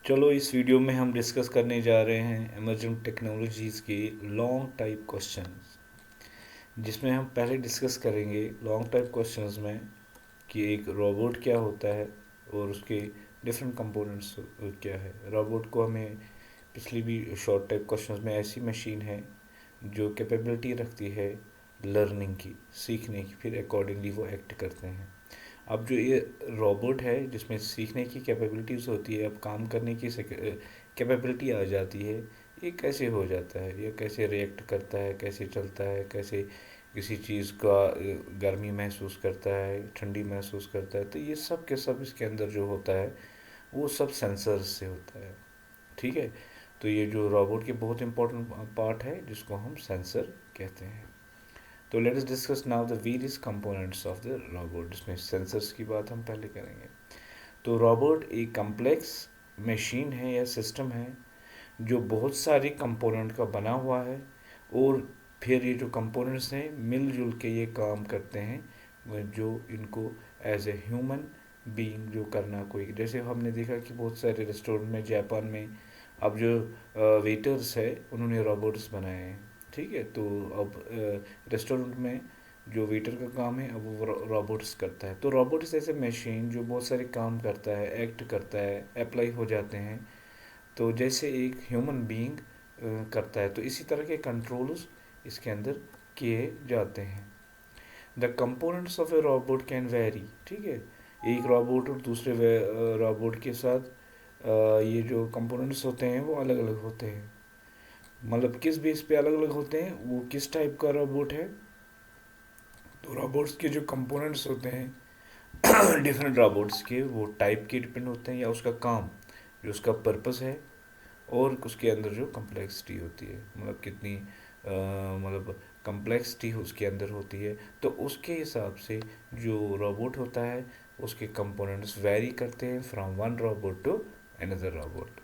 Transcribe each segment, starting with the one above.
चलो इस वीडियो में हम डिस्कस करने जा रहे हैं इमर्जिंग टेक्नोलॉजीज़ के लॉन्ग टाइप क्वेश्चंस, जिसमें हम पहले डिस्कस करेंगे लॉन्ग टाइप क्वेश्चंस में कि एक रोबोट क्या होता है और उसके डिफरेंट कंपोनेंट्स क्या है। रोबोट को हमें पिछली भी शॉर्ट टाइप क्वेश्चंस में ऐसी मशीन है जो कैपेबिलिटी रखती है लर्निंग की, सीखने की, फिर अकॉर्डिंगली वो एक्ट करते हैं। अब जो ये रोबोट है जिसमें सीखने की कैपेबिलिटीज़ होती है, अब काम करने की कैपेबिलिटी आ जाती है, ये कैसे हो जाता है, ये कैसे रिएक्ट करता है, कैसे चलता है, कैसे किसी चीज़ का गर्मी महसूस करता है, ठंडी महसूस करता है, तो ये सब के सब इसके अंदर जो होता है वो सब सेंसर्स से होता है। ठीक है। तो ये जो रोबोट के बहुत इंपॉर्टेंट पार्ट है जिसको हम सेंसर कहते हैं। तो let us discuss now the various components of the robot, जिसमें सेंसर्स की बात हम पहले करेंगे। तो रोबोट एक कम्प्लेक्स मशीन है या सिस्टम है जो बहुत सारी कंपोनेंट का बना हुआ है, और फिर ये जो कंपोनेंट्स हैं मिलजुल के ये काम करते हैं जो इनको एज ए ह्यूमन बीइंग जो करना, कोई जैसे हमने देखा कि बहुत सारे रेस्टोरेंट में जापान में अब जो वेटर्स है उन्होंने रोबोट्स बनाए हैं। ठीक है। तो अब रेस्टोरेंट में जो वेटर का काम है अब वो रोबोट्स करता है। तो रोबोट्स ऐसे मशीन जो बहुत सारे काम करता है, एक्ट करता है, अप्लाई हो जाते हैं, तो जैसे एक ह्यूमन बीइंग करता है, तो इसी तरह के कंट्रोल्स इसके अंदर किए जाते हैं। The components of a robot can very. ठीक है। एक रोबोट और दूसरे रोबोट के साथ ये जो कंपोनेंट्स होते हैं वो अलग अलग होते हैं। मतलब किस बेस पे अलग अलग होते हैं, वो किस टाइप का रोबोट है। तो रोबोट्स के जो कंपोनेंट्स होते हैं डिफरेंट रोबोट्स के वो टाइप के डिपेंड होते हैं, या उसका काम जो उसका पर्पस है, और उसके अंदर जो कम्प्लेक्सिटी होती है, मतलब कितनी मतलब कम्प्लेक्सिटी उसके अंदर होती है, तो उसके हिसाब से जो रोबोट होता है उसके कंपोनेंट्स वेरी करते हैं from one robot to another robot.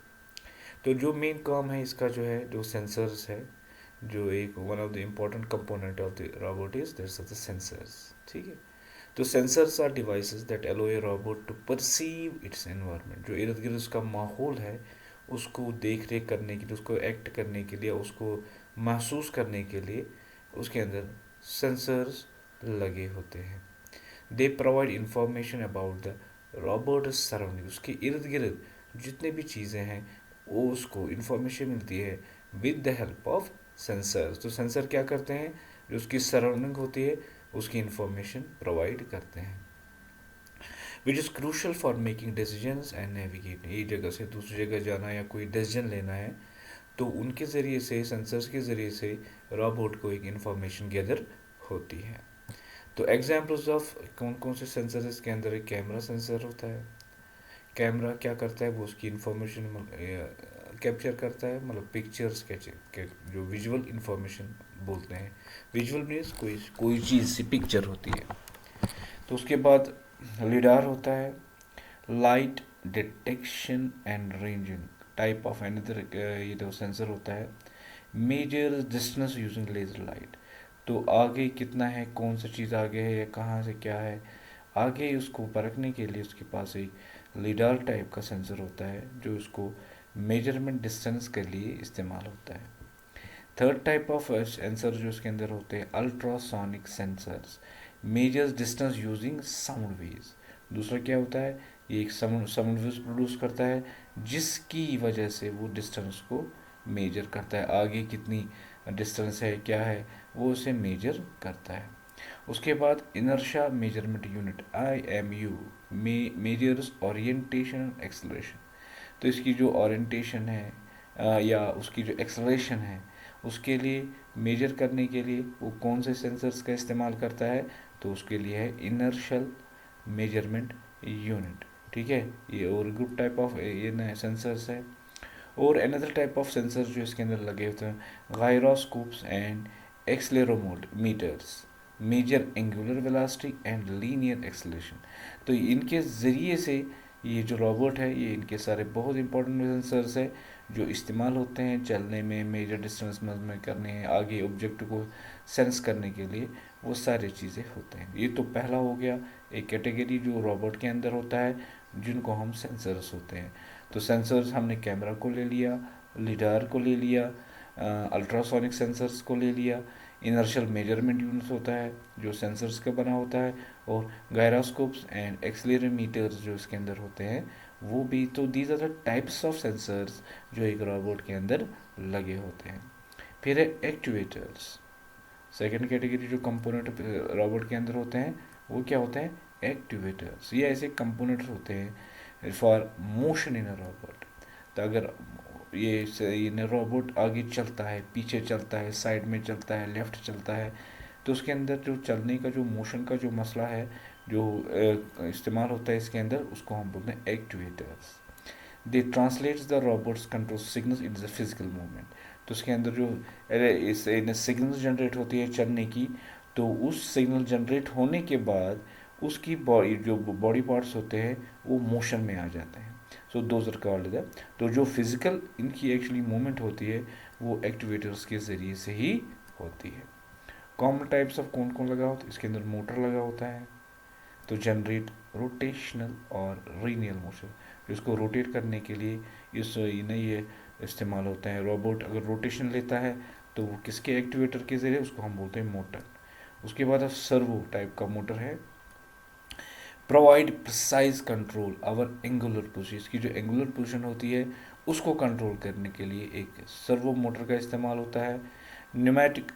तो जो मेन काम है इसका जो है, जो सेंसर्स है, जो एक one of the important component of the robot is that's the sensors. ठीक है। तो sensors are devices that allow a robot to perceive its environment, जो इर्द गिर्द उसका माहौल है उसको देख रेख करने के लिए, उसको एक्ट करने के लिए, उसको महसूस करने के लिए उसके अंदर सेंसर्स लगे होते हैं। They provide information about the robot surrounding, उसके इर्द गिर्द जितने भी चीज़ें हैं वो उसको इंफॉर्मेशन मिलती है with the help of sensors. तो सेंसर क्या करते हैं, जो उसकी सराउंडिंग होती है उसकी इंफॉर्मेशन प्रोवाइड करते हैं, which is crucial for making decisions and navigate. एक जगह से दूसरी जगह जाना या कोई डिसीजन लेना है तो उनके ज़रिए से, सेंसर्स के ज़रिए से रोबोट को एक इंफॉर्मेशन गैदर होती है। तो एग्जाम्पल्स ऑफ कौन कौन से सेंसर इसके अंदर, एक कैमरा सेंसर होता है। कैमरा क्या करता है, वो उसकी इंफॉर्मेशन कैप्चर करता है, मतलब पिक्चर्स के जो विजुअल इंफॉर्मेशन बोलते हैं। विजुअल मीन्स कोई कोई चीज़ सी पिक्चर होती है। तो उसके बाद लिडार होता है, light detection and ranging type of another, ये तो सेंसर होता है। Measure distance using laser light, तो आगे कितना है, कौन सा चीज़ आगे है या कहाँ से क्या है, आगे उसको परखने के लिए उसके पास एक लिडार टाइप का सेंसर होता है जो उसको मेजरमेंट डिस्टेंस के लिए इस्तेमाल होता है। थर्ड टाइप ऑफ सेंसर जो इसके अंदर होते हैं, ultrasonic sensors, measures distance using sound waves. दूसरा क्या होता है, ये एक साउंड वेव्स प्रोड्यूस करता है जिसकी वजह से वो डिस्टेंस को मेजर करता है, आगे कितनी डिस्टेंस है क्या है वो उसे मेजर करता है। उसके बाद inertia measurement unit IMU measures orientation and acceleration. तो इसकी जो ओरिएंटेशन है या उसकी जो एक्सेलरेशन है उसके लिए मेजर करने के लिए वो कौन से सेंसर्स का इस्तेमाल करता है, तो उसके लिए है इनर्शियल मेजरमेंट यूनिट। ठीक है। ये और ग्रुप टाइप ऑफ ये नए सेंसर्स है। और अनदर टाइप ऑफ सेंसर्स जो इसके अंदर लगे होते हैं, gyroscopes and accelerometers, measure angular velocity and linear acceleration. तो इनके ज़रिए से ये जो रोबोट है, ये इनके सारे बहुत इंपॉर्टेंट सेंसर्स है जो इस्तेमाल होते हैं चलने में, मेजर डिस्टेंस में करने हैं, आगे ऑब्जेक्ट को सेंस करने के लिए, वो सारी चीज़ें होते हैं। ये तो पहला हो गया एक कैटेगरी जो रोबोट के अंदर होता है जिनको हम सेंसर्स होते हैं। तो सेंसर्स हमने कैमरा को ले लिया, लिडार को ले लिया, अल्ट्रासोनिक सेंसर्स को ले लिया, इनर्शियल मेजरमेंट यूनिट्स होता है जो सेंसर्स का बना होता है, और गायरोस्कोप्स एंड एक्सीलरोमीटर्स जो इसके अंदर होते हैं वो भी। तो these are the types of sensors जो एक रोबोट के अंदर लगे होते हैं। फिर है एक्चुएटर्स, सेकेंड कैटेगरी जो कंपोनेंट रोबोट के अंदर होते हैं वो क्या होते हैं, एक्टिवेटर्स। ये ऐसे कंपोनेंट्स होते हैं for motion in a robot. तो अगर ये रोबोट आगे चलता है, पीछे चलता है, साइड में चलता है, लेफ्ट चलता है, तो उसके अंदर जो चलने का जो मोशन का जो मसला है जो इस्तेमाल होता है इसके अंदर, उसको हम बोलते हैं activators. They translates the robots control signals in the physical movement. तो उसके अंदर जो इस सिग्नल्स जनरेट होती है चलने की, तो उस सिग्नल जनरेट होने के बाद उसकी बॉडी जो बॉडी पार्ट्स होते हैं वो मोशन में आ जाते हैं। So those are called the, तो जो फिजिकल इनकी एक्चुअली मूवमेंट होती है वो एक्टिवेटर्स के ज़रिए से ही होती है। कॉमन टाइप्स ऑफ कौन कौन लगा होता है, इसके अंदर मोटर लगा होता है तो जनरेट रोटेशनल और रीनियल मोशन, इसको रोटेट करने के लिए इस ये इस्तेमाल होता है। रोबोट अगर रोटेशन लेता है तो वो किसके एक्टिवेटर के ज़रिए, उसको हम बोलते हैं मोटर। उसके बाद सर्वो टाइप का मोटर है, provide precise control over angular position, इसकी जो एंगुलर पोजीशन होती है उसको कंट्रोल करने के लिए एक सर्वो मोटर का इस्तेमाल होता है। Pneumatic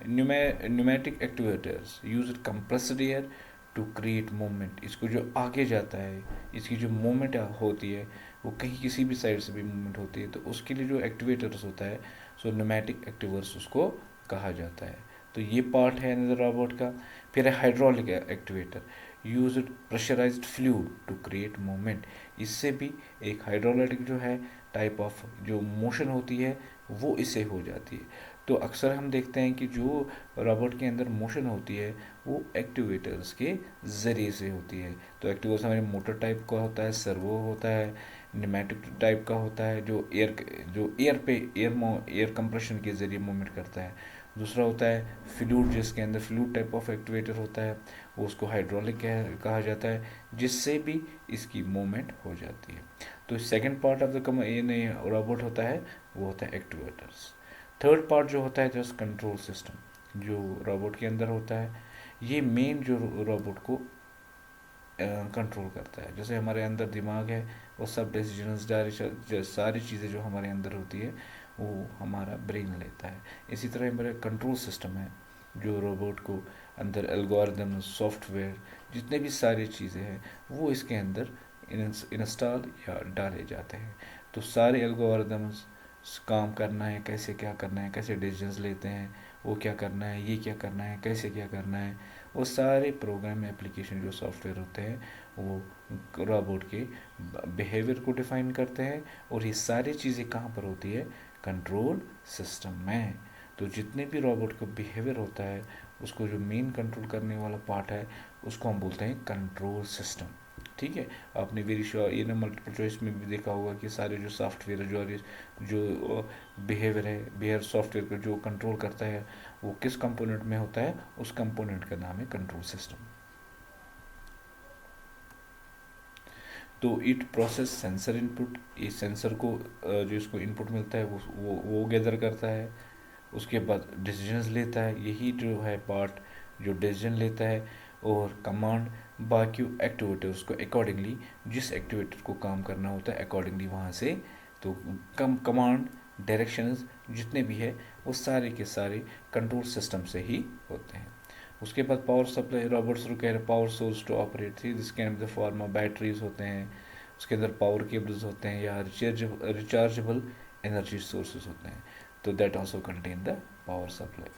pneumatic activators use compressed air to create movement, इसको जो आगे जाता है इसकी जो मूवमेंट होती है वो कहीं किसी भी साइड से भी मूवमेंट होती है, तो उसके लिए जो एक्टिवेटर्स होता है सो न्यूमेटिक एक्टिवेटर्स उसको कहा जाता है। तो ये पार्ट है अनदर रोबोट का। फिर है hydraulic activator, use pressurized fluid to create movement, इससे भी एक हाइड्रोलिक जो है टाइप ऑफ जो मोशन होती है वो इससे हो जाती है। तो अक्सर हम देखते हैं कि जो रोबोट के अंदर मोशन होती है वो एक्टिवेटर्स के ज़रिए से होती है। तो एक्टिवेटर्स हमारे मोटर टाइप का होता है, सर्वो होता है, न्यूमेटिक टाइप का होता है जो एयर कंप्रेशन के ज़रिए मूवमेंट करता है। दूसरा होता है फ्लूइड, जिसके अंदर फ्लूइड टाइप ऑफ एक्टिवेटर होता है, वो उसको हाइड्रोलिक कहा जाता है, जिससे भी इसकी मूवमेंट हो जाती है। तो सेकंड पार्ट ऑफ द ये रोबोट होता है वो होता है एक्टिवेटर्स। थर्ड पार्ट जो होता है जस्ट कंट्रोल सिस्टम जो रोबोट के अंदर होता है, ये मेन जो रोबोट को कंट्रोल करता है। जैसे हमारे अंदर दिमाग है वो सब डिसीजंस सारी चीज़ें जो हमारे अंदर होती है वो हमारा ब्रेन लेता है। इसी तरह हमारा कंट्रोल सिस्टम है जो रोबोट को अंदर एल्गोरिदम, सॉफ्टवेयर, जितने भी सारी चीज़ें हैं वो इसके अंदर इंस्टॉल या डाले जाते हैं। तो सारे एल्गोरिदम्स काम करना है, कैसे क्या करना है, कैसे डिसीजंस लेते हैं, वो क्या करना है, ये क्या करना है, कैसे क्या करना है, वो सारे प्रोग्राम एप्लीकेशन जो सॉफ्टवेयर होते हैं वो रोबोट के बिहेवियर को डिफाइन करते हैं। और ये सारी चीज़ें कहाँ पर होती है, कंट्रोल सिस्टम में। तो जितने भी रोबोट का बिहेवियर होता है उसको जो मेन कंट्रोल करने वाला पार्ट है उसको हम बोलते हैं कंट्रोल सिस्टम। ठीक है, आपने वेरी श्योर ये ना मल्टीपल चॉइस में भी देखा होगा कि सारे जो सॉफ्टवेयर जो बिहेवियर सॉफ्टवेयर को जो कंट्रोल करता है वो किस कंपोनेंट में होता है, उस कंपोनेंट का नाम है कंट्रोल सिस्टम। तो इट प्रोसेस सेंसर इनपुट, इस सेंसर को जो इसको इनपुट मिलता है वो गैदर करता है, उसके बाद डिसीजंस लेता है, यही जो है पार्ट जो डिसीजन लेता है, और कमांड बाकी एक्टिवेटर्स को अकॉर्डिंगली जिस एक्टिवेटर को काम करना होता है अकॉर्डिंगली वहाँ से तो कमांड डायरेक्शंस जितने भी है वो सारे के सारे कंट्रोल सिस्टम से ही होते हैं। उसके बाद power supply, robots require power source to operate थी, जिसके अंदर फॉर्म ऑफ बैटरीज होते हैं, उसके अंदर पावर केबल्स होते हैं या रिचार्जेबल एनर्जी सोर्सेज होते हैं, तो that also contain the power supply.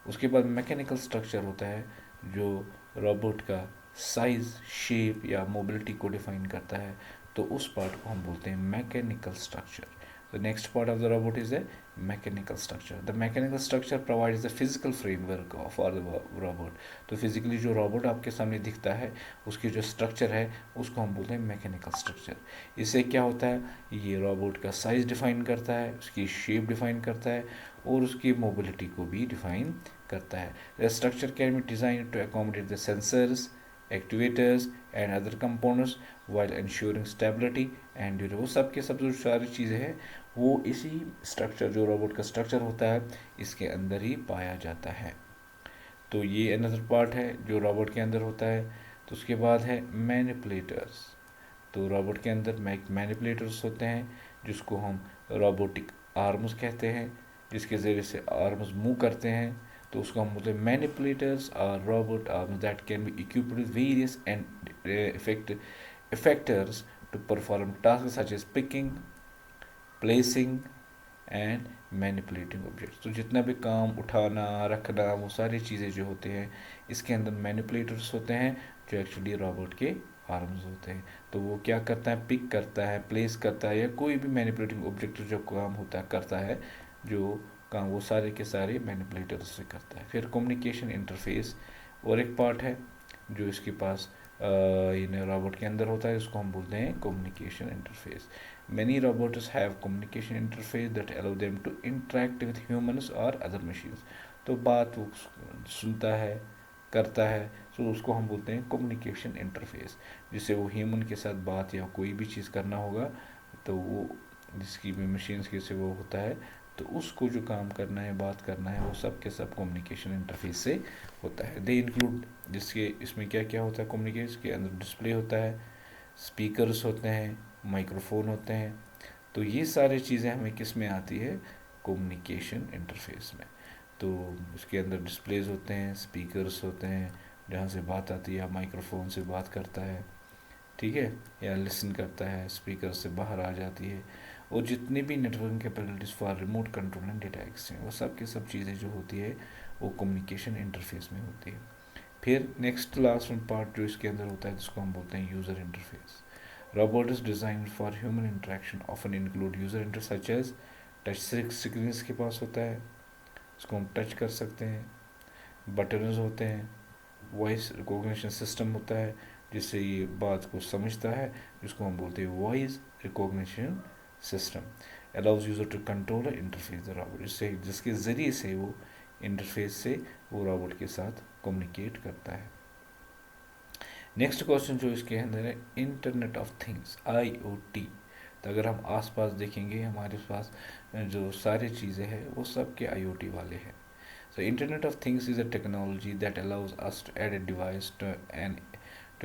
उसके बाद मैकेनिकल स्ट्रक्चर होता है जो रोबोट का साइज, शेप या मोबिलिटी को डिफाइन करता है, तो उस पार्ट को हम बोलते हैं mechanical structure. The next part of the robot is a mechanical structure. The mechanical structure provides the physical framework for the robot. तो फिजिकली जो रोबोट आपके सामने दिखता है उसकी जो स्ट्रक्चर है उसको हम बोलते हैं मैकेनिकल स्ट्रक्चर। इससे क्या होता है, ये रोबोट का साइज डिफाइन करता है, उसकी शेप डिफाइन करता है और उसकी मोबिलिटी को भी डिफाइन करता है। The structure can be designed to accommodate the sensors, activators and other components while ensuring stability and durability. वो सब के सब जो सारी चीज़ें हैं वो इसी स्ट्रक्चर, जो रोबोट का स्ट्रक्चर होता है, इसके अंदर ही पाया जाता है। तो ये अनदर पार्ट है जो रोबोट के अंदर होता है। तो उसके बाद है मैनिपुलेटर्स। तो रोबोट के अंदर मैनिपुलेटर्स होते हैं जिसको हम रोबोटिक आर्म्स कहते हैं, जिसके ज़रिए से आर्म्स मूव करते हैं। तो उसको हम बोलते हैं मैनिपुलेटर्स और robot arms that can be equipped with various and effectors to perform tasks such as picking, placing and manipulating objects. तो जितना भी काम उठाना रखना वो सारी चीज़ें जो होते हैं इसके अंदर मैनिपुलेटर्स होते हैं जो एक्चुअली रोबोट के आर्म्स होते हैं। तो वो क्या करता है, पिक करता है, प्लेस करता है, या कोई भी मैनिपुलेटिंग ऑब्जेक्ट जो काम होता है करता है, जो काम वो सारे के सारे मैनिपुलेटर्स से करता है। फिर कम्युनिकेशन इंटरफेस और एक पार्ट है जो इसके पास रोबोट के अंदर होता है, इसको हम बोलते हैं communication interface. Many robots have communication interface that allow them to interact with humans or other machines. तो बात वो सुनता है, करता है, तो उसको हम बोलते हैं कम्युनिकेशन इंटरफेस। जिससे वो ह्यूमन के साथ बात या कोई भी चीज़ करना होगा तो वो जिसकी भी मशीन्स के से वो होता है, तो उसको जो काम करना है, बात करना है, वो सब के सब कम्युनिकेशन इंटरफेस से होता है। दे इंक्लूड, जिसके इसमें क्या क्या होता है कम्युनिकेशन के अंदर, डिस्प्ले होता है, स्पीकर्स होते हैं, माइक्रोफोन होते हैं। तो ये सारी चीज़ें हमें किस में आती है, कम्युनिकेशन इंटरफेस में। तो इसके अंदर डिस्प्लेज होते हैं, स्पीकर्स होते हैं जहाँ से बात आती है, माइक्रोफोन से बात करता है, ठीक है, या लिसन करता है, स्पीकर से बाहर आ जाती है। और जितनी भी networking capabilities for remote control and data exchange, वो सब की सब चीज़ें जो होती है वो कम्युनिकेशन इंटरफेस में होती है। फिर नेक्स्ट लास्ट पार्ट जो इसके अंदर होता है जिसको हम बोलते हैं user interface. Robots designed for human interaction often include user interface such as touch screen के पास होता है, इसको हम टच कर सकते हैं, बटन्स होते हैं, वॉइस रिकॉग्निशन सिस्टम होता है जिससे ये बात को समझता है, जिसको हम बोलते हैं voice recognition system. Allows user to control interface the robot, जिसके ज़रिए से वो इंटरफेस से वो रोबोट के साथ कम्युनिकेट करता है। नेक्स्ट क्वेश्चन जो इसके अंदर है, इंटरनेट ऑफ थिंग्स, IoT। तो अगर हम आसपास देखेंगे हमारे पास जो सारी चीज़ें हैं वो सब के IoT वाले हैं। So internet of things is a technology that allows us to add a device to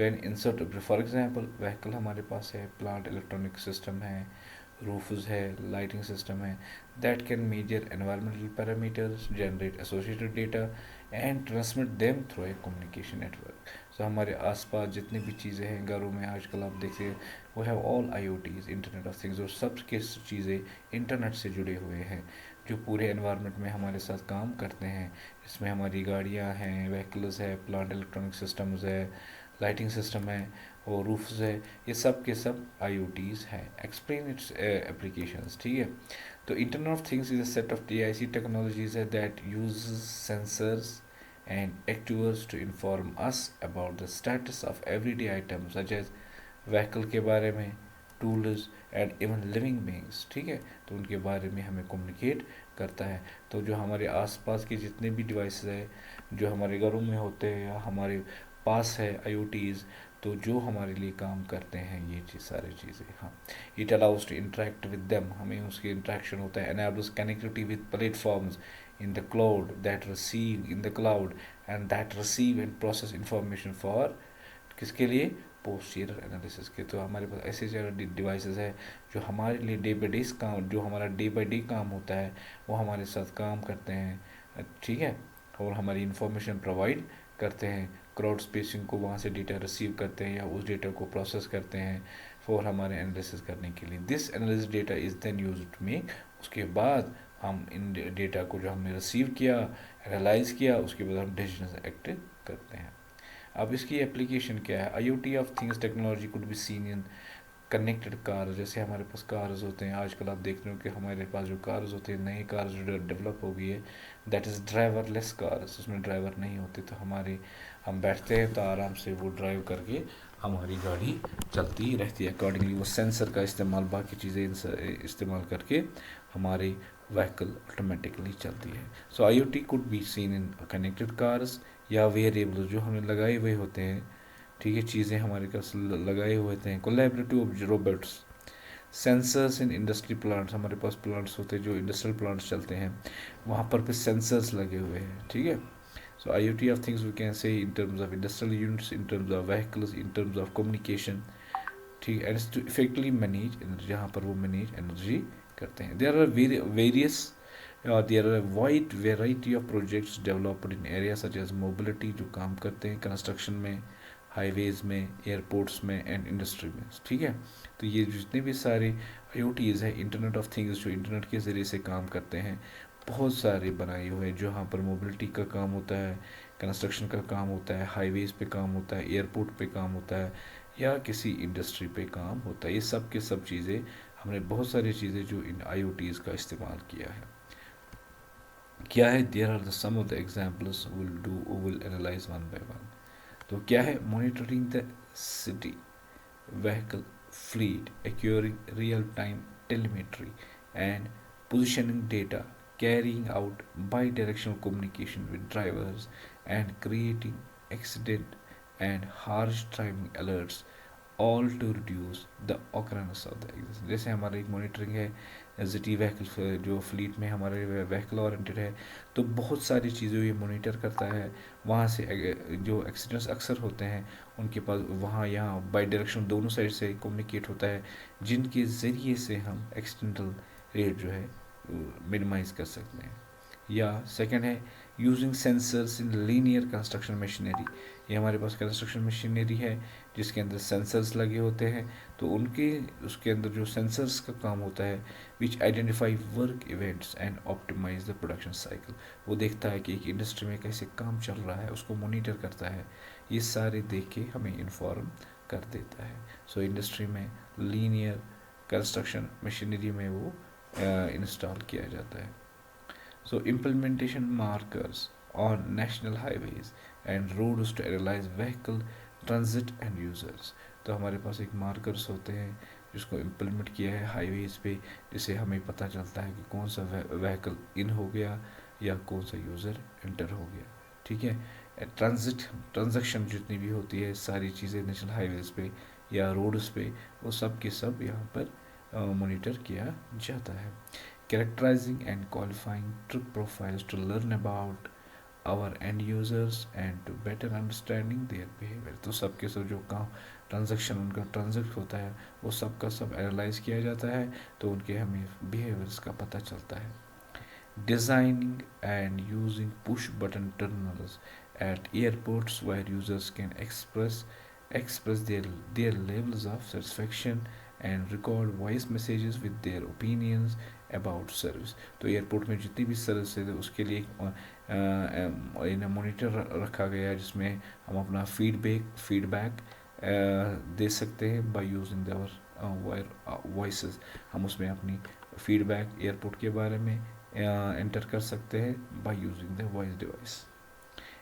an insert. For example vehicle हमारे पास है, प्लांट इलेक्ट्रॉनिक सिस्टम है, रूफ्स है, लाइटिंग सिस्टम है, that can measure environmental parameters, generate associated data and transmit them through a communication network. So हमारे आसपास जितनी भी चीज़ें हैं घरों में आजकल आप देखते हैं वो have all IoTs, internet of things, और सब के चीज़ें इंटरनेट से जुड़े हुए हैं जो पूरे एनवायरनमेंट में हमारे साथ काम करते हैं। इसमें हमारी गाड़ियाँ हैं, व्हीकल्स है, प्लांट इलेक्ट्रॉनिक सिस्टम्स है, लाइटिंग सिस्टम है और रूफ्स है, ये सब के सब IoTs हैं। एक्सप्लेन इट्स एप्लीकेशंस, ठीक है। तो internet of things is a set of TIC technologies है that use sensors and actuators to inform us about the status of everyday items such as vehicle के बारे में, tools and even living beings, ठीक है। तो उनके बारे में हमें कम्युनिकेट करता है। तो जो हमारे आसपास के जितने भी डिवाइसेस है जो हमारे घरों में होते हैं या हमारे पास है IoTs, तो जो हमारे लिए काम करते हैं ये चीज़ सारी चीज़ें, हाँ। It allows to interact with them, हमें उसके इंटरेक्शन होता है। Enables connectivity with platforms in the cloud that receive in the cloud and that receive and process information for किसके लिए, पोस्टीरियर एनालिसिस के। तो हमारे पास ऐसे डिवाइसेस है जो हमारे लिए डे बाई डे काम, जो हमारा डे बाई डे काम होता है वो हमारे साथ काम करते हैं, ठीक है, और हमारी इंफॉर्मेशन प्रोवाइड करते हैं। क्राउड स्पेसिंग को वहाँ से डेटा रिसीव करते हैं या उस डेटा को प्रोसेस करते हैं फॉर हमारे एनालिसिस करने के लिए। This analysis data is then use to make, उसके बाद हम इन डेटा को जो हमने रिसीव किया, एनालाइज किया, उसके बाद हम डिसीजन एक्ट करते हैं। अब इसकी एप्लीकेशन क्या है, IoT of things technology could be seen in connected car. जैसे हमारे पास कार्स होते हैं आजकल, आप देख रहे हो कि हमारे पास जो कार्स होते हैं, नई कार्स जो डेवलप हो गई है, दैट इज़ ड्राइवरलेस कार्स, उसमें ड्राइवर नहीं होते। तो हम बैठते हैं तो आराम से वो ड्राइव करके हमारी गाड़ी चलती रहती है। अकॉर्डिंगली वो सेंसर का इस्तेमाल, बाकी चीज़ें इस्तेमाल करके हमारी व्हीकल ऑटोमेटिकली चलती है। So IoT could be seen in connected cars या वेरिएबल जो हमने लगाए हुए होते हैं ठीक है, चीज़ें हमारे पास लगाए हुए थे। Collaborative robots, sensors in industry plants, हमारे पास प्लांट्स होते हैं जो इंडस्ट्रियल प्लांट्स चलते हैं, वहाँ पर भी सेंसर्स लगे हुए हैं। ठीक है, so IoT of things we can say in terms of industrial units, in terms of vehicles, in terms of communication. ठीक है, and to effectively manage energy, जहाँ पर वो मैनेज एनर्जी करते हैं। There are various there are wide variety of projects developed in area such as mobility, जो काम करते हैं कंस्ट्रक्शन में, हाईवेज में, एयरपोर्ट्स में एंड इंडस्ट्री में। ठीक है, तो ये जितने भी सारे IoTs है, इंटरनेट ऑफ थिंग्स, जो इंटरनेट के ज़रिए से काम करते हैं, बहुत सारे बनाए हुए हैं। जहाँ पर मोबिलिटी का काम होता है, कंस्ट्रक्शन का काम होता है, हाईवेज पे काम होता है, एयरपोर्ट पे काम होता है, या किसी इंडस्ट्री पे काम होता है, ये सब के सब चीज़ें, हमने बहुत सारी चीज़ें जो इन IoTs का इस्तेमाल किया है। क्या है, there are the some of the examples will analyze one by one. तो क्या है, monitoring the city vehicle fleet, acquiring real-time telemetry and positioning data, carrying out bi-directional communication with drivers, and creating accident and harsh driving alerts, all to reduce the occurrence of the accident। जैसे हमारा एक monitoring है city vehicle, जो fleet में हमारे vehicle oriented है, तो बहुत सारी चीज़ें ये मॉनिटर करता है। वहाँ से जो एक्सीडेंट्स अक्सर होते हैं, उनके पास वहाँ यहाँ बाई डायरेक्शन दोनों साइड से कम्युनिकेट होता है, जिनके ज़रिए से हम एक्सीडेंटल रेट जो है मिनिमाइज कर सकते हैं। या सेकंड है, using sensors in linear construction machinery. ये हमारे पास कंस्ट्रक्शन मशीनरी है जिसके अंदर सेंसर्स लगे होते हैं, तो उनके उसके अंदर जो सेंसर्स का काम होता है, which identify work events and optimise the production cycle. वो देखता है कि एक इंडस्ट्री में कैसे काम चल रहा है, उसको मॉनिटर करता है, ये सारे देख के हमें इन्फॉर्म कर देता है। सो इंडस्ट्री में लीनियर कंस्ट्रक्शन मशीनरी में वो इंस्टॉल किया जाता है। So implementation markers on national highways and roads to analyze vehicle transit and users। तो हमारे पास एक मार्कर्स होते हैं जिसको इम्प्लीमेंट किया है हाईवेज पे, जिससे हमें पता चलता है कि कौन सा व्हीकल इन हो गया या कौन सा यूज़र एंटर हो गया। ठीक है, ट्रांजैक्शन जितनी भी होती है, सारी चीज़ें नेशनल हाईवेज पे या रोड्स पे, वो सब के सब यहाँ पर मॉनिटर किया जाता है। Characterizing and qualifying trip profiles to learn about our end users and to better understanding their behavior। तो सब के सब जो काम ट्रांजैक्शन उनका ट्रांजेक्ट होता है, वो सब का सब एनालाइज किया जाता है, तो उनके हमें बिहेवियर्स का पता चलता है। Designing and using push button terminals at airports where users can express their levels of satisfaction and record voice messages with their opinions about service। तो एयरपोर्ट में जितनी भी सर्विस है उसके लिए एक मॉनिटर रखा गया है, जिसमें हम अपना फीडबैक दे सकते हैं बाय यूजिंग देयर वॉइसेस। हम उसमें अपनी फीडबैक एयरपोर्ट के बारे में एंटर कर सकते हैं by using the voice device.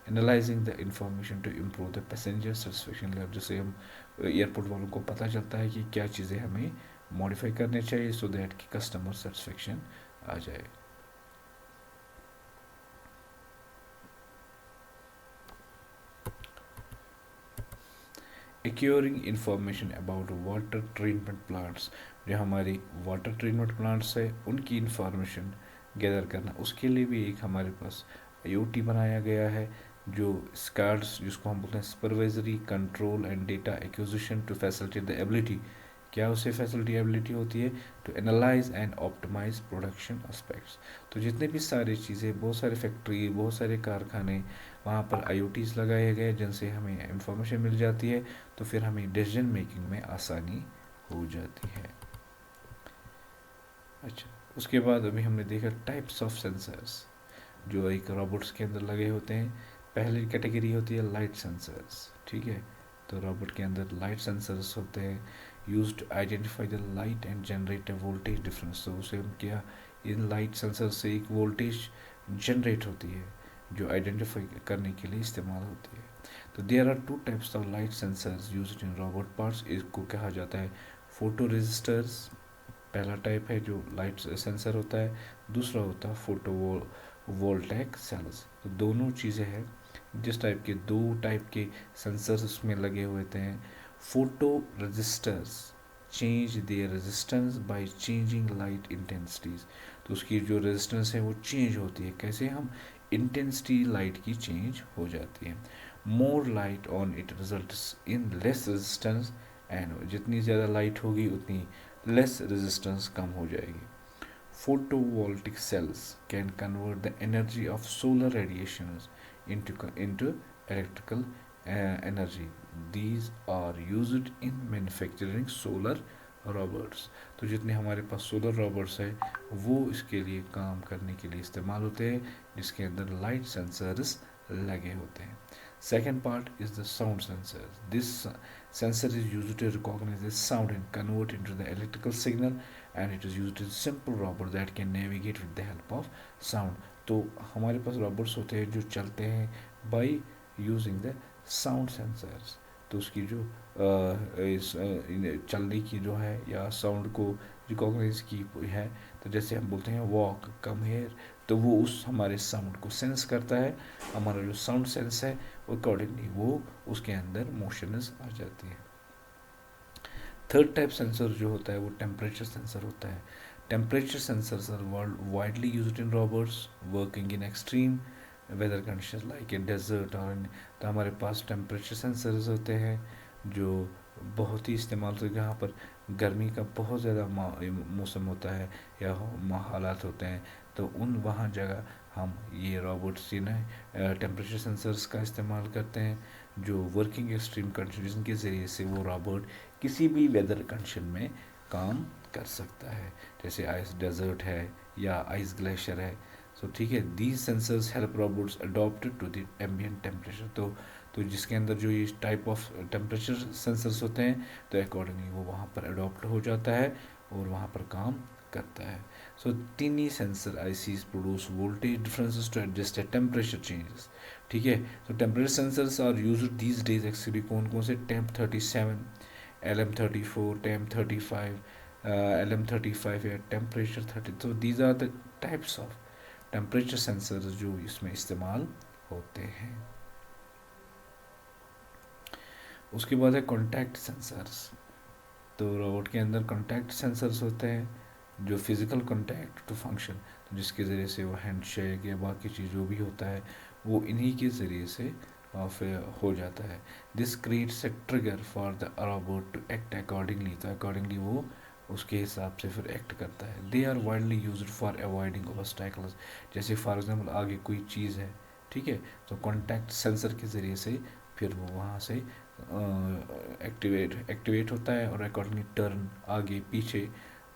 Analyzing the information to improve the passenger satisfaction level, जैसे हम एयरपोर्ट वालों को पता चलता है कि क्या चीज़ें हमें मॉडिफाई करने चाहिए सो दैट कि कस्टमर सेटिस्फेक्शन आ जाए। Occurring information about water treatment plants, जो हमारी वाटर ट्रीटमेंट प्लांट्स है उनकी इंफॉर्मेशन गैदर करना, उसके लिए भी एक हमारे पास IoT बनाया गया है, जो स्कार्ड्स जिसको हम बोलते हैं supervisory control and data acquisition to facilitate the ability. क्या उसे फैसिलिटी एबिलिटी होती है, to analyze and optimize production aspects. तो जितने भी सारी चीज़ें, बहुत सारे फैक्ट्री, बहुत सारे कारखाने, वहाँ पर IoTs लगाए गए जिनसे हमें इंफॉर्मेशन मिल जाती है, तो फिर हमें डिसीजन मेकिंग में आसानी हो जाती है। अच्छा, उसके बाद अभी हमने देखा टाइप्स ऑफ सेंसर्स जो एक रोबोट्स के अंदर लगे होते हैं। पहली कैटेगरी होती है लाइट सेंसर्स। ठीक है, तो रोबोट के अंदर लाइट सेंसर्स होते हैं, used to identify the light and generate a voltage difference. तो उसे हम क्या, इन लाइट सेंसर से एक वोल्टेज जनरेट होती है जो आइडेंटिफाई करने के लिए इस्तेमाल होती है। तो there are two types of light sensors used in robot parts. इसको कहा जाता है फोटो रजिस्टर्स, पहला टाइप है जो लाइट सेंसर होता है, दूसरा होता है फोटो वोल्टेक सेल्स। तो दोनों चीज़ें हैं जिस टाइप के 2 टाइप के सेंसर्स उसमें लगे हुए थे। Photo resistors change their resistance by changing light intensities. तो उसकी जो रेजिस्टेंस है वो चेंज होती है, कैसे? हम इंटेंसिटी लाइट की चेंज हो जाती है। मोर light on it results in less resistance and जितनी ज़्यादा लाइट होगी उतनी लेस रेजिस्टेंस कम हो जाएगी। Photovoltaic cells can convert the energy of solar radiations into electrical energy. These are used in manufacturing solar robots. तो जितने हमारे पास सोलर रोबोट्स है वो इसके लिए काम करने के लिए इस्तेमाल होते हैं, जिसके अंदर लाइट सेंसर्स लगे होते हैं। Second part is the sound sensor. This sensor is used to recognize the sound and convert into the electrical signal, and it is used in simple robot that can navigate with the help of sound. तो हमारे पास robots होते हैं जो चलते हैं by using the sound sensors. तो उसकी जो चलने की जो है या साउंड को रिकॉग्नाइज की है, तो जैसे हम बोलते हैं वॉक, कम हेयर, तो वो उस हमारे साउंड को सेंस करता है। हमारा जो साउंड सेंस है अकॉर्डिंगली वो उसके अंदर मोशनस आ जाती है। थर्ड टाइप सेंसर जो होता है वो टेम्परेचर सेंसर होता है। Temperature sensors are widely used in robots working in extreme weather condition like in desert और तो हमारे पास टेम्परेचर सेंसर्स होते हैं जो बहुत ही इस्तेमाल होते हैं जहाँ पर गर्मी का बहुत ज़्यादा मौसम होता है या हालात होते हैं, तो उन वहाँ जगह हम ये रोबोट्स टेम्परेचर सेंसर्स का इस्तेमाल करते हैं जो वर्किंग एक्सट्रीम कंडीशन के ज़रिए से वो रोबोट किसी भी वेदर कंडीशन में काम कर सकता है, जैसे आइस डेजर्ट है या आइस ग्लेशियर है। सो ठीक है, these sensors help robots adopted to the ambient temperature. तो जिसके अंदर जो ये टाइप ऑफ टेम्परेचर सेंसर्स होते हैं तो अकॉर्डिंगली वो वहाँ पर अडॉप्ट हो जाता है और वहाँ पर काम करता है। So tiny sensor ICs produce voltage differences to adjust temperature changes. ठीक है, तो temperature sensors are used these days actually कौन कौन से? TEM37, LM34, TEM35, LM35 या टेम्परेचर 30। तो these are the types of temperature sensors जो इसमें इस्तेमाल होते हैं। उसके बाद है कॉन्टैक्ट सेंसर्स। तो रोबोट के अंदर कॉन्टैक्ट सेंसर्स होते हैं जो फिजिकल कॉन्टैक्ट टू फंक्शन, तो जिसके ज़रिए से वो हैंडशेक या बाकी चीज़ जो भी होता है वो इन्हीं के ज़रिए से हो जाता है। This creates a trigger for the robot to act accordingly. तो अकॉर्डिंगली वो उसके हिसाब से फिर एक्ट करता है। They are widely used for avoiding obstacles. जैसे फॉर एग्जांपल आगे कोई चीज़ है, ठीक है, तो कॉन्टैक्ट सेंसर के ज़रिए से फिर वो वहाँ से एक्टिवेट होता है और अकॉर्डिंगली टर्न आगे पीछे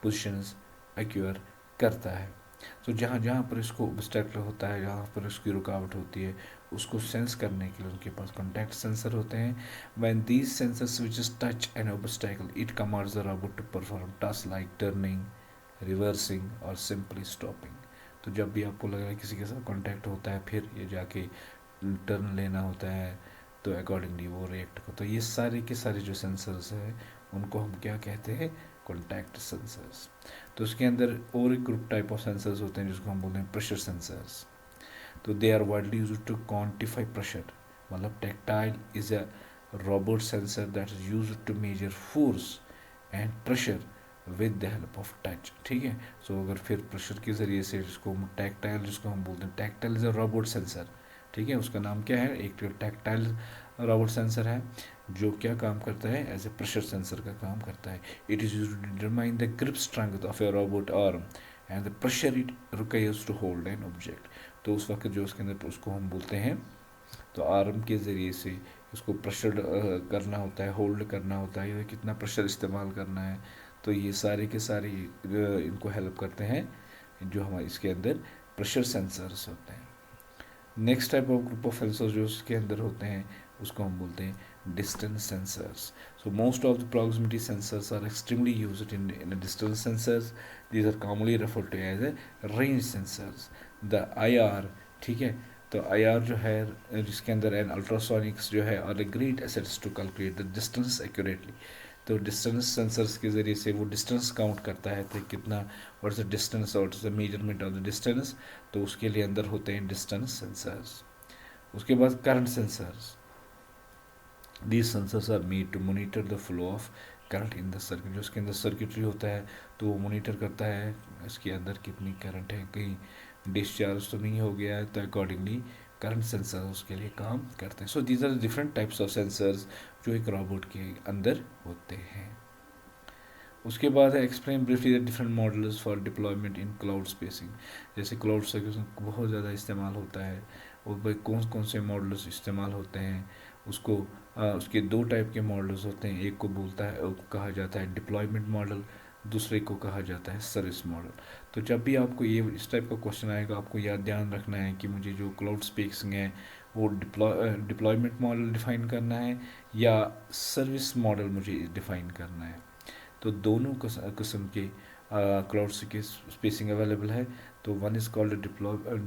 पोजिशंस एक्यूर करता है। तो जहाँ जहाँ पर इसको ऑब्स्टैकल होता है, जहाँ पर इसकी रुकावट होती है, उसको सेंस करने के लिए उनके पास कॉन्टैक्ट सेंसर होते हैं। When these sensors which is touch an obstacle it commands the robot to perform task like turning, reversing और सिंपली स्टॉपिंग। तो जब भी आपको लग रहा है किसी के साथ कॉन्टैक्ट होता है, फिर ये जाके टर्न लेना होता है, तो अकॉर्डिंगली वो रिएक्ट को। तो ये सारे के सारे जो सेंसर्स हैं उनको हम क्या कहते हैं? Contact sensors. तो उसके अंदर और एक ग्रुप टाइप ऑफ सेंसर्स होते हैं जिसको हम बोलते हैं प्रेशर सेंसर्स। तो they are widely used to quantify pressure. मतलब tactile is a robot sensor that is used to measure force and pressure with the help of touch. ठीक है, सो अगर फिर प्रेशर के ज़रिए से जिसको हम बोलते हैं tactile is a robot sensor. ठीक है, उसका नाम क्या है? एक टैक्टाइल रोबोट सेंसर है जो क्या काम करता है? एज ए प्रेशर सेंसर का काम करता है। It is used to determine the grip strength of a robot arm and the pressure it requires to hold an object. तो उस वक्त जो उसके अंदर उसको हम बोलते हैं, तो आर्म के ज़रिए से इसको प्रेशर करना होता है, होल्ड करना होता है, या कितना प्रेशर इस्तेमाल करना है। तो ये सारे के सारे इनको हेल्प करते हैं जो हमारे इसके अंदर प्रेशर सेंसर्स होते हैं। Next type of group of sensors जो इसके अंदर होते हैं उसको हम बोलते हैं distance sensors. So most of the proximity sensors are extremely used in distance sensors. These are commonly referred to as a range sensors. The IR, ठीक है, तो IR जो है जिसके अंदर एन अल्ट्रासोनिक्स जो है are a great assets to calculate the distance accurately. तो डिस्टेंस सेंसर्स के ज़रिए से वो डिस्टेंस काउंट करता है, तो कितना व्हाट इज द डिस्टेंस और the measurement of the distance, तो उसके लिए अंदर होते हैं डिस्टेंस सेंसर्स। उसके बाद current sensors, these sensors are made to monitor the flow of current in the circuit, जो उसके अंदर सर्किटरी होता है तो वो मोनीटर करता है इसके अंदर कितनी करंट है, कहीं डिस्चार्ज तो नहीं हो गया है, तो अकॉर्डिंगली करंट सेंसर उसके लिए काम करते हैं. So these are different types of sensors जो एक रोबोट के अंदर होते हैं. उसके बाद है explain briefly the different models for deployment in cloud spacing. जैसे क्लाउड सर्विस बहुत ज़्यादा इस्तेमाल होता है और भाई कौन कौन से मॉडल्स इस्तेमाल होते हैं उसको उसके दो टाइप के मॉडल्स होते हैं. एक को कहा जाता है डिप्लॉयमेंट मॉडल, दूसरे को कहा जाता है सर्विस मॉडल. तो जब भी आपको ये इस टाइप का क्वेश्चन आएगा आपको यह ध्यान रखना है कि मुझे जो क्लाउड स्पेसिंग है वो डिप्लॉयमेंट मॉडल डिफ़ाइन करना है या सर्विस मॉडल मुझे डिफ़ाइन करना है. तो दोनों किस्म के क्लाउड स्पेसिंग अवेलेबल है. तो one is called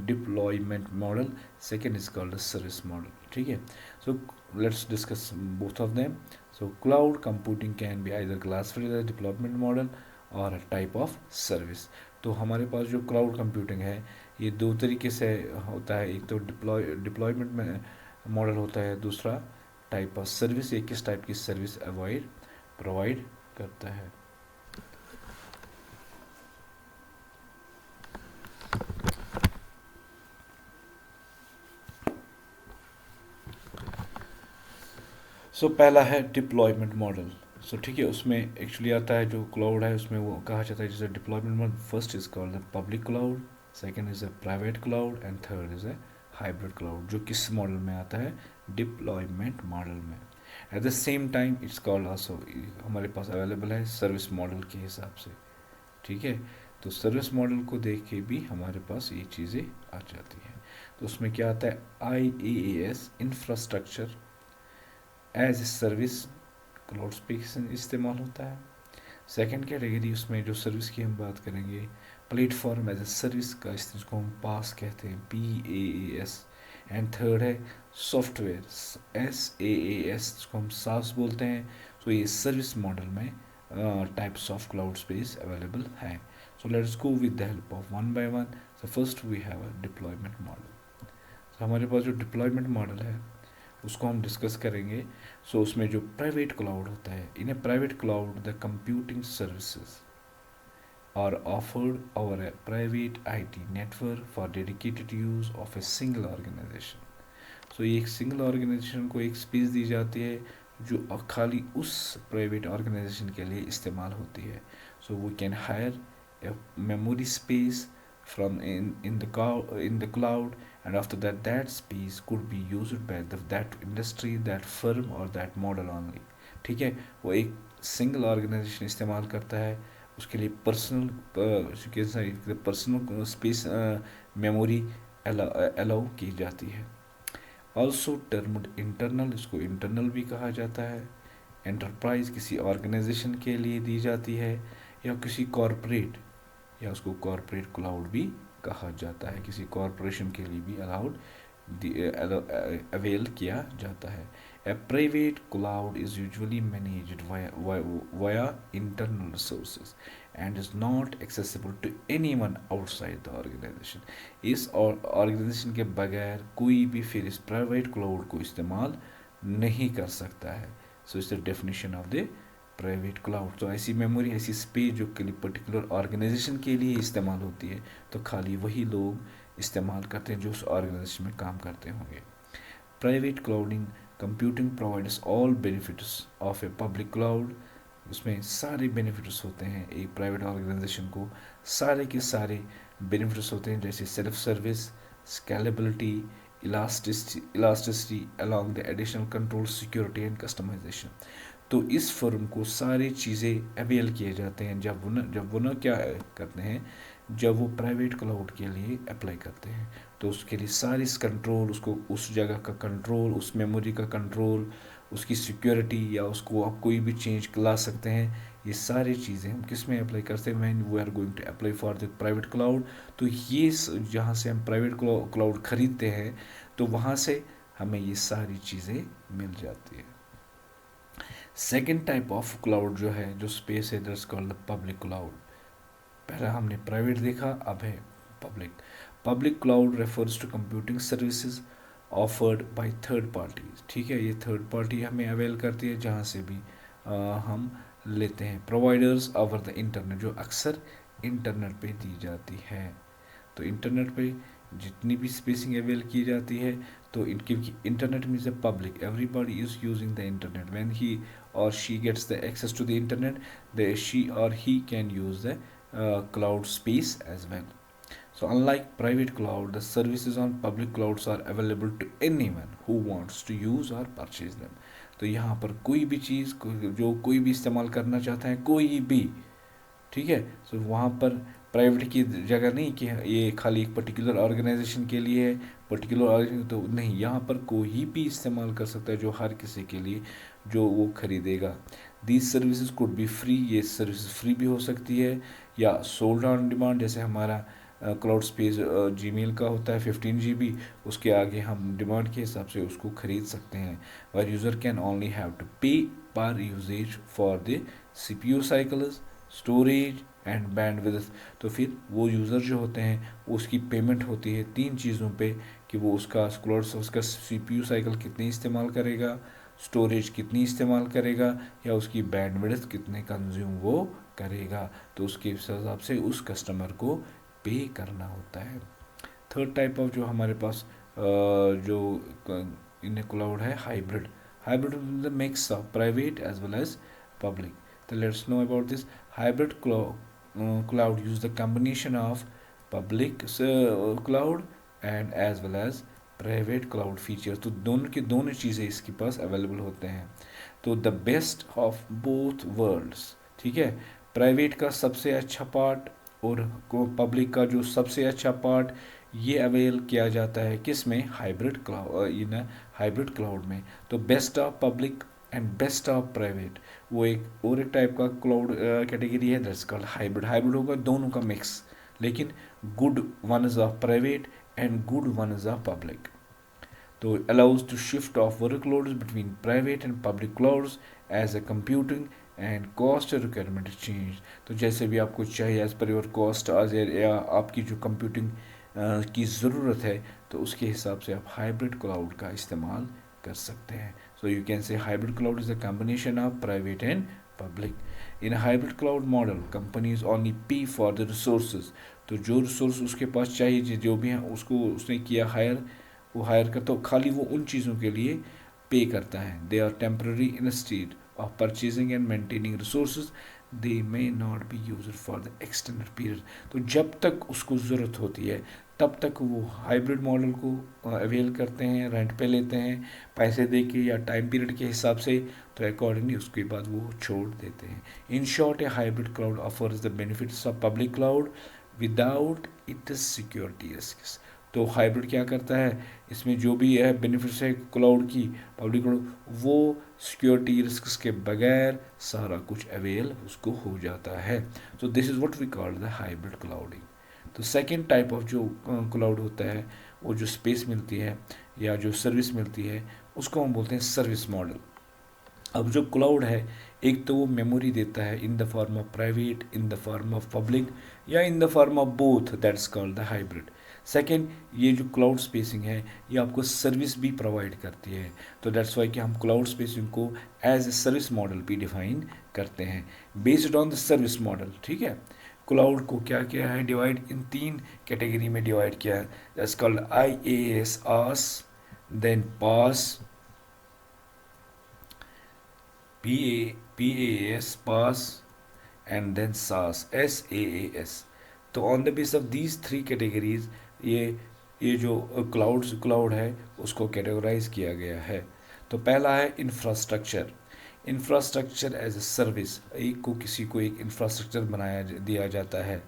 deployment model, second is called service model. ठीक है. So let's discuss both of them. So cloud computing can be either classified as deployment model और अ टाइप ऑफ सर्विस. तो हमारे पास जो cloud computing है ये दो तरीके से होता है. एक तो डिप्लॉयमेंट में मॉडल होता है, दूसरा टाइप ऑफ सर्विस, एक किस टाइप की सर्विस प्रोवाइड करता है. सो पहला है डिप्लॉयमेंट मॉडल. सो ठीक है, उसमें एक्चुअली आता है जो क्लाउड है उसमें वो कहा जाता है जैसे deployment model. First is called the public cloud, second is a private cloud and third is a hybrid cloud, जो किस मॉडल में आता है डिप्लॉयमेंट मॉडल में. At the same time it's called also हमारे पास अवेलेबल है सर्विस मॉडल के हिसाब से. ठीक है. तो सर्विस मॉडल को देख के भी हमारे पास ये चीज़ें आ जाती हैं. तो उसमें क्या आता है IaaS infrastructure as a service cloud space इस्तेमाल होता है. सेकंड कैटेगरी उसमें जो सर्विस की हम बात करेंगे प्लेटफॉर्म एज ए सर्विस का, इसको हम पास कहते हैं PaaS. एंड थर्ड है सॉफ्टवेयर SaaS, जिसको हम SaaS बोलते हैं. तो ये सर्विस मॉडल में types of cloud space available है. So let's go with the help of one by one. So first we have a deployment model. तो हमारे पास जो डिप्लॉयमेंट मॉडल है उसको हम डिस्कस करेंगे. सो उसमें जो प्राइवेट क्लाउड होता है, in a private cloud the computing services are offered over a private IT network for dedicated use of a single organization. So एक सिंगल ऑर्गेनाइजेशन को एक स्पेस दी जाती है जो खाली उस प्राइवेट ऑर्गेनाइजेशन के लिए इस्तेमाल होती है. So we can hire a memory space from in the cloud, and after that that space could be used by that industry, that firm or that model only. ठीक है. वो एक सिंगल ऑर्गेनाइजेशन इस्तेमाल करता है उसके लिए पर्सनल स्पेस मेमोरी अलाउ की जाती है. ऑल्सो टर्म्ड इंटरनल, इसको इंटरनल भी कहा जाता है. एंटरप्राइज किसी ऑर्गेनाइजेशन के लिए दी जाती है या किसी कॉरपोरेट, या उसको कॉरपोरेट क्लाउड भी कहा जाता है, किसी कॉरपोरेशन के लिए भी अवेल किया जाता है. A private cloud is usually managed via internal resources and is not accessible to anyone outside the organization. इस ऑर्गेनाइजेशन के बगैर कोई भी फिर इस प्राइवेट क्लाउड को इस्तेमाल नहीं कर सकता है. So it's the definition of the private cloud. तो ऐसी मेमोरी, ऐसी स्पेस जो के लिए पर्टिकुलर ऑर्गेनाइजेशन के लिए इस्तेमाल होती है तो खाली वही लोग इस्तेमाल करते हैं जो उस ऑर्गेनाइजेशन में काम करते होंगे. Private clouding computing provides all benefits of a public cloud. उसमें सारे बेनिफिट्स होते हैं एक प्राइवेट ऑर्गेनाइजेशन को, सारे के सारे बेनिफिट्स होते हैं जैसे self service, scalability, elasticity along the additional control, security and customization. तो इस फर्म को सारी चीज़ें अवेल किए जाते हैं जब वो ना क्या करते हैं, जब वो प्राइवेट क्लाउड के लिए अप्लाई करते हैं. तो उसके लिए सारी कंट्रोल, उसको उस जगह का कंट्रोल, उस मेमोरी का कंट्रोल, उसकी सिक्योरिटी, या उसको आप कोई भी चेंज ला सकते हैं. ये सारी चीज़ें हम किस में अप्लाई करते हैं, when we are going to apply for the private cloud. तो ये जहाँ से हम प्राइवेट क्लाउड खरीदते हैं तो वहाँ से हमें ये सारी चीज़ें मिल जाती है. सेकेंड टाइप ऑफ क्लाउड जो है, जो स्पेस है, दैट्स कॉल्ड पब्लिक क्लाउड. पहला हमने प्राइवेट देखा, अब है public. Public cloud refers to computing services offered by third parties, ठीक है, ये थर्ड पार्टी हमें अवेल करती है जहाँ से भी हम लेते हैं। प्रोवाइडर्स ओवर द इंटरनेट, जो अक्सर इंटरनेट पे दी जाती है। तो इंटरनेट पे जितनी भी स्पेसिंग अवेल की जाती है, तो क्योंकि internet means a public, everybody is using the internet, when he or she gets the access to the internet, the she or he can use the cloud space as well. So unlike private cloud, the services on public clouds are available to anyone who wants to use or purchase them. तो यहाँ पर कोई भी चीज़ जो कोई भी इस्तेमाल करना चाहता है, कोई भी, ठीक है। सो वहाँ पर प्राइवेट की जगह नहीं कि ये खाली एक पर्टिकुलर ऑर्गेनाइजेशन के लिए है, पर्टिकुलर तो नहीं, यहाँ पर कोई भी इस्तेमाल कर सकता है, जो हर किसी के लिए जो वो खरीदेगा। These services could be free, ये सर्विस फ्री भी हो सकती है, या सोल्ड ऑन डिमांड, जैसे हमारा क्लाउड स्पेस जीमेल का होता है 15 GB, उसके आगे हम डिमांड के हिसाब से उसको खरीद सकते हैं। Where user can only have to pay per usage for the CPU cycles, storage and bandwidth. तो फिर वो यूज़र जो होते हैं उसकी पेमेंट होती है 3 चीज़ों पे, कि वो उसका उसका CPU साइकिल कितनी इस्तेमाल करेगा, स्टोरेज कितनी इस्तेमाल करेगा, या उसकी बैंडविड्थ कितने कंज्यूम वो करेगा। तो उसके हिसाब से उस कस्टमर को पे करना होता है। थर्ड टाइप ऑफ जो हमारे पास जो इन क्लाउड है, hybrid. Hybrid the mix of private as well as public. तो let's know about this. Hybrid cloud use the combination of public cloud and as well as private cloud feature. तो दोनों की दोनों चीज़ें इसके पास available होते हैं। तो the best of both worlds, ठीक है, प्राइवेट का सबसे अच्छा पार्ट और पब्लिक का जो सबसे अच्छा पार्ट, ये अवेल किया जाता है किस में, hybrid cloud, in hybrid cloud में। तो best of public and best of private, वो एक और एक टाइप का क्लाउड कैटेगरी है, दैट्स कॉल्ड हाइब्रिड। हाइब्रिड होगा दोनों का मिक्स, लेकिन good one is of private and good one is of public. तो allows to shift of workloads between private and public clouds as a computing and cost requirement change. तो जैसे भी आपको चाहिए एज पर योर कॉस्ट आज, या आपकी जो कंप्यूटिंग की ज़रूरत है, तो उसके हिसाब से आप हाइब्रिड क्लाउड का इस्तेमाल कर सकते हैं। So you can say hybrid cloud is a combination of private and public. In hybrid cloud model companies only pay for the resources. तो जो रिसोर्स उसके पास चाहिए, जो भी हैं उसको उसने किया हायर, वो हायर करता, खाली वो उन चीज़ों के लिए पे करता है। They are temporary instead of purchasing and maintaining resources, they may not be used for the extended period। तो जब तक उसको ज़रूरत होती है तब तक वो हाइब्रिड मॉडल को अवेल करते हैं, रेंट पे लेते हैं पैसे दे के या टाइम पीरियड के हिसाब से, तो अकॉर्डिंगली उसके बाद वो छोड़ देते हैं। In short, A hybrid cloud offers the benefits of public cloud without it security risk. तो हाइब्रिड क्या करता है, इसमें जो भी है बेनिफिट्स है क्लाउड की, पब्लिक क्लाउड, वो सिक्योरिटी रिस्क के बगैर सारा कुछ अवेल उसको हो जाता है। तो this is what we call the hybrid clouding. तो सेकेंड टाइप ऑफ जो क्लाउड होता है, वो जो स्पेस मिलती है या जो सर्विस मिलती है, उसको हम बोलते हैं सर्विस मॉडल। अब जो क्लाउड है, एक तो वो मेमोरी देता है in the form of private, in the form of public, या in the form of both, that's called the hybrid. Second, ये जो क्लाउड स्पेसिंग है, ये आपको सर्विस भी प्रोवाइड करती है। तो दैट्स वाई कि हम क्लाउड स्पेसिंग को एज ए सर्विस मॉडल भी डिफाइन करते हैं, based on the service model, ठीक है। क्लाउड को क्या किया है, डिवाइड इन 3 कैटेगरी में डिवाइड किया है, that's called IaaS, IaaS, then PaaS, PaaS, PaaS, and then SaaS, SaaS। तो on the base of these 3 categories, ये जो क्लाउड है उसको कैटेगराइज किया गया है। तो पहला है infrastructure. Infrastructure as a service, किसी को एक इंफ्रास्ट्रक्चर बनाया दिया जाता है,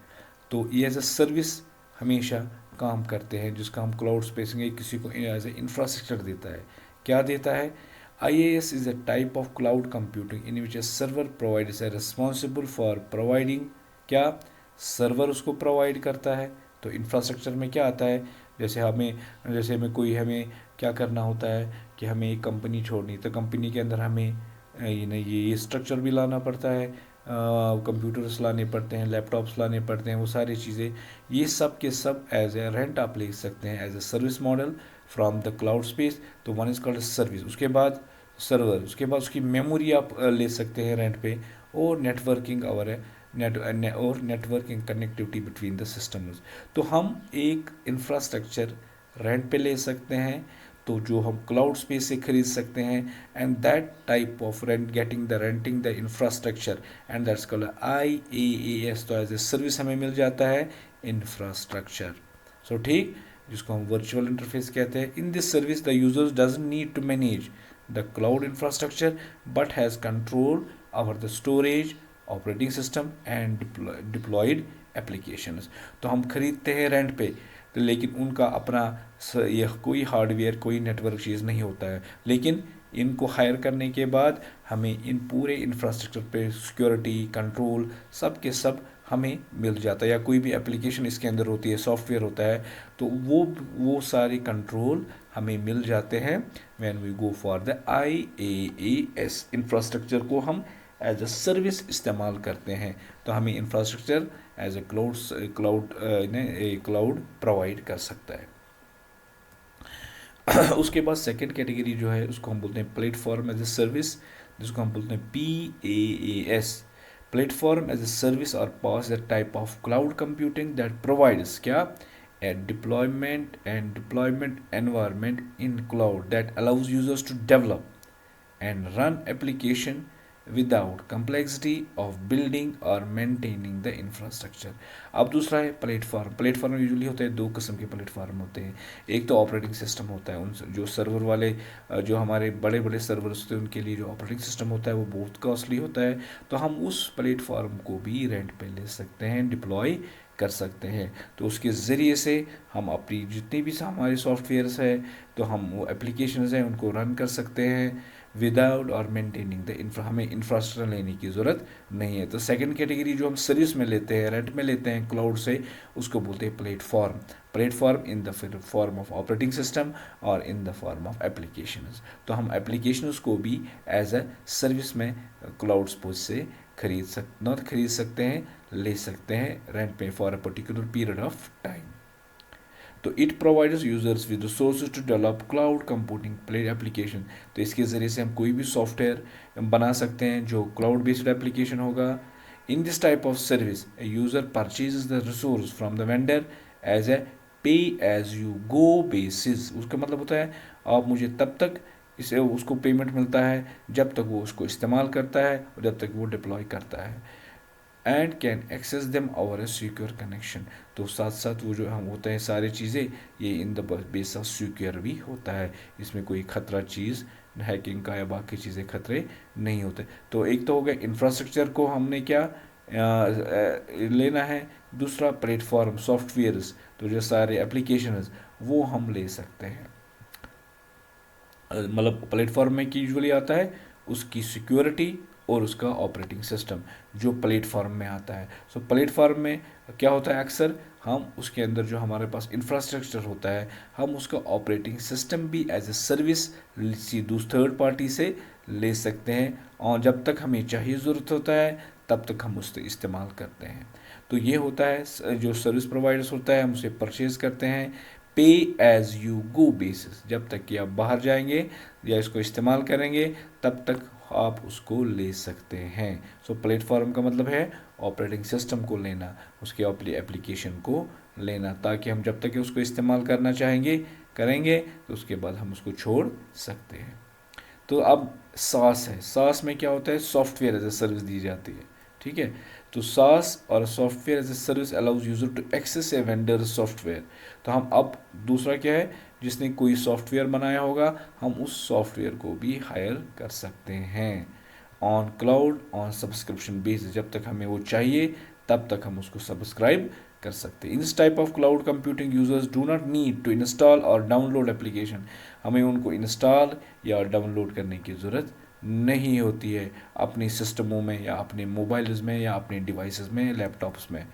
तो ये एज ए सर्विस हमेशा काम करते हैं, जिसका हम क्लाउड स्पेसिंग किसी को एज ए इंफ्रास्ट्रक्चर देता है। क्या देता है, IaaS is a type of cloud computing in which a server provider is responsible for providing, क्या सर्वर उसको प्रोवाइड करता है। तो इंफ्रास्ट्रक्चर में क्या आता है, जैसे हमें क्या करना होता है कि हमें एक कंपनी छोड़नी, तो कंपनी के अंदर हमें ये स्ट्रक्चर भी लाना पड़ता है, कंप्यूटर्स लाने पड़ते हैं, लैपटॉप्स लाने पड़ते हैं, वो सारी चीज़ें, ये सब के सब एज ए रेंट आप ले सकते हैं as a service model from the cloud space, तो वन इज़ कॉल्ड सर्विस, उसके बाद सर्वर, उसके बाद उसकी मेमोरी आप ले सकते हैं रेंट पे, और नेटवर्किंग और और networking connectivity between the systems. तो हम एक इंफ्रास्ट्रक्चर रेंट पे ले सकते हैं, तो जो हम क्लाउड स्पेस से खरीद सकते हैं, and that type of rent getting the renting the infrastructure, and that's called IaaS। तो एज ए सर्विस हमें मिल जाता है इंफ्रास्ट्रक्चर। सो ठीक, जिसको हम वर्चुअल इंटरफेस कहते हैं। In this service the users doesn't need to manage the cloud infrastructure but has control over the storage, operating system and deployed applications. तो हम खरीदते हैं रेंट पे, तो लेकिन उनका अपना यह कोई हार्डवेयर, कोई नेटवर्क चीज़ नहीं होता है, लेकिन इनको हायर करने के बाद हमें इन पूरे इंफ्रास्ट्रक्चर पे सिक्योरिटी, कंट्रोल सब के सब हमें मिल जाता है, या कोई भी एप्लीकेशन इसके अंदर होती है, सॉफ्टवेयर होता है, तो वो सारे कंट्रोल हमें मिल जाते हैं when we go for the IaaS। Infrastructure को हम एज अ सर्विस इस्तेमाल करते हैं, तो हमें infrastructure as a cloud provide कर सकता है। उसके बाद सेकंड कैटेगरी जो है उसको हम बोलते हैं प्लेटफॉर्म एज ए सर्विस, जिसको हम बोलते हैं PaaS। Platform as a service और PaaS the type of cloud computing that provides क्या, a deployment environment in cloud that allows users to develop and run application without complexity of building or maintaining the infrastructure। अब दूसरा है platform. Platform usually होते हैं, दो किस्म के platform होते हैं। एक तो ऑपरेटिंग सिस्टम होता है, उन जो सर्वर वाले जो हमारे बड़े बड़े सर्वर्स होते हैं उनके लिए जो ऑपरेटिंग सिस्टम होता है वो बहुत कॉस्टली होता है, तो हम उस प्लेटफॉर्म को भी रेंट पे ले सकते हैं, डिप्लॉय कर सकते हैं। तो उसके ज़रिए से हम अपनी जितनी भी हमारे सॉफ्टवेयर्स है, तो हम वो एप्लीकेशंस हैं उनको रन कर सकते हैं विदाउट और मेंटेनिंग द हमें इंफ्रास्ट्रक्चर लेने की ज़रूरत नहीं है। तो सेकंड कैटेगरी जो हम सर्विस में लेते हैं, रेंट में लेते हैं क्लाउड से, उसको बोलते हैं platform. Platform in the form of operating system और in the form of applications. तो हम एप्लीकेशंस को भी एज अ सर्विस में क्लाउड स्पेस से खरीद सकते हैं, ले सकते हैं रेंट पे for a particular period of time. तो it provides users with resources to develop cloud computing play application. तो इसके ज़रिए से हम कोई भी सॉफ्टवेयर बना सकते हैं जो क्लाउड बेस्ड एप्लीकेशन होगा। In this type of service a user purchase the resource from the vendor as a pay as you go basis. उसका मतलब होता है आप मुझे तब तक इसे उसको पेमेंट मिलता है जब तक वो उसको इस्तेमाल करता है और जब तक वो डिप्लॉय करता है, and can access them over a secure connection. तो साथ साथ वो जो हम होते हैं सारी चीज़ें ये in the base of secure भी होता है, इसमें कोई खतरा चीज़ हैकिंग का या बाकी चीज़ें खतरे नहीं होते। तो एक तो हो गया इंफ्रास्ट्रक्चर को हमने क्या लेना है, दूसरा प्लेटफॉर्म सॉफ्टवेयर्स, तो जो सारे एप्लीकेशंस वो हम ले सकते हैं। मतलब प्लेटफॉर्म में की यूजुअली आता है उसकी सिक्योरिटी और उसका ऑपरेटिंग सिस्टम जो प्लेटफॉर्म में आता है। सो प्लेटफॉर्म में क्या होता है, अक्सर हम उसके अंदर जो हमारे पास इंफ्रास्ट्रक्चर होता है हम उसका ऑपरेटिंग सिस्टम भी as a service third party से ले सकते हैं, और जब तक हमें चाहिए ज़रूरत होता है तब तक हम उससे इस्तेमाल करते हैं। तो ये होता है जो सर्विस प्रोवाइडर्स होता है, हम उसे परचेज़ करते हैं पे एज यू गो बेसिस। जब तक कि आप बाहर जाएंगे या इसको इस्तेमाल करेंगे तब तक आप उसको ले सकते हैं। सो प्लेटफॉर्म का मतलब है ऑपरेटिंग सिस्टम को लेना, उसके एप्लीकेशन को लेना, ताकि हम जब तक उसको इस्तेमाल करना चाहेंगे करेंगे तो उसके बाद हम उसको छोड़ सकते हैं। तो अब सास है, सास में क्या होता है, सॉफ्टवेयर एज ए सर्विस दी जाती है, ठीक है। तो सास और software as a service allows user to access a vendor software. तो हम अब दूसरा क्या है, जिसने कोई सॉफ्टवेयर बनाया होगा हम उस सॉफ्टवेयर को भी हायर कर सकते हैं on cloud on subscription basis. जब तक हमें वो चाहिए तब तक हम उसको सब्सक्राइब कर सकते हैं। In this type of cloud computing users do not need to install और डाउनलोड एप्लीकेशन। हमें उनको इंस्टॉल या डाउनलोड करने की ज़रूरत नहीं होती है अपने सिस्टमों में या अपने मोबाइल्स में या अपने डिवाइसेस में, लैपटॉप्स में।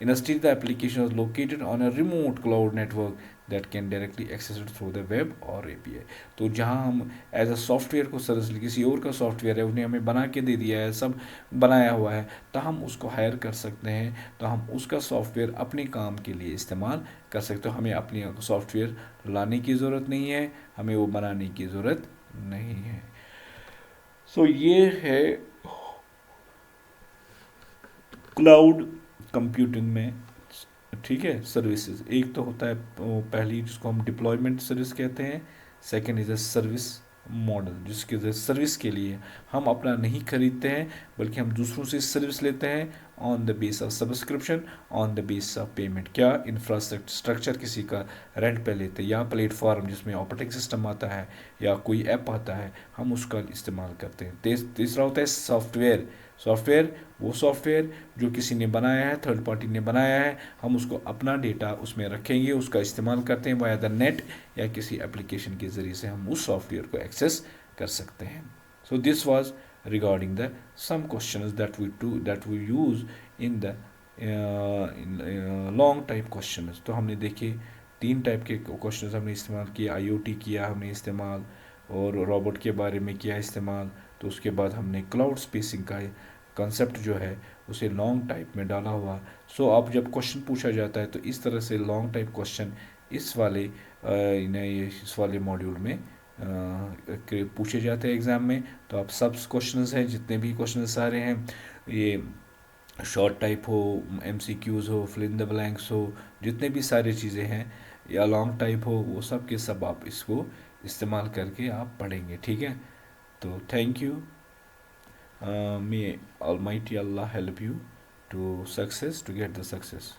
Instead, the application is located on a remote cloud network that can directly access it through the web और API. तो जहाँ हम एज अ सॉफ्टवेयर को सर्विस किसी और का सॉफ्टवेयर है, उन्हें हमें बना के दे दिया है, सब बनाया हुआ है, तो हम उसको हायर कर सकते हैं, तो हम उसका सॉफ्टवेयर अपने काम के लिए इस्तेमाल कर सकते हो. हमें अपनी सॉफ्टवेयर लाने की ज़रूरत नहीं है, हमें वो बनाने की ज़रूरत नहीं है. सो ये है क्लाउड कंप्यूटिंग में, ठीक है, सर्विसेज. एक तो होता है पहली जिसको हम डिप्लॉयमेंट सर्विस कहते हैं, second is a service model जिसके सर्विस के लिए हम अपना नहीं खरीदते हैं बल्कि हम दूसरों से सर्विस लेते हैं on the base of subscription, on the base of payment. क्या इंफ्रास्ट्रक्चर किसी का रेंट पे लेते हैं, या प्लेटफॉर्म जिसमें ऑपरेटिंग सिस्टम आता है या कोई ऐप आता है, हम उसका इस्तेमाल करते हैं. तीसरा होता है सॉफ्टवेयर. वो सॉफ्टवेयर जो किसी ने बनाया है, थर्ड पार्टी ने बनाया है, हम उसको अपना डेटा उसमें रखेंगे, उसका इस्तेमाल करते हैं वाया द नेट या किसी एप्लीकेशन के ज़रिए से हम उस सॉफ्टवेयर को एक्सेस कर सकते हैं. So this was regarding the some questions that we use in the long type questions. तो हमने देखे 3 टाइप के क्वेश्चंस हमने इस्तेमाल किए. आईओटी किया हमने इस्तेमाल, और रोबोट के बारे में किया इस्तेमाल. तो उसके बाद हमने क्लाउड स्पेसिंग का कंसेप्ट जो है उसे लॉन्ग टाइप में डाला हुआ. सो अब जब क्वेश्चन पूछा जाता है तो इस तरह से लॉन्ग टाइप क्वेश्चन इस वाले मॉड्यूल में पूछे जाते हैं एग्ज़ाम में. तो आप सब क्वेश्चंस हैं, जितने भी क्वेश्चंस आ रहे हैं, ये शॉर्ट टाइप हो, MCQs हो, फिल इन द ब्लैंक्स हो, जितने भी सारी चीज़ें हैं, या लॉन्ग टाइप हो, वो सब के सब आप इसको इस्तेमाल करके आप पढ़ेंगे. ठीक है, तो thank you. May Almighty Allah help you to get the success.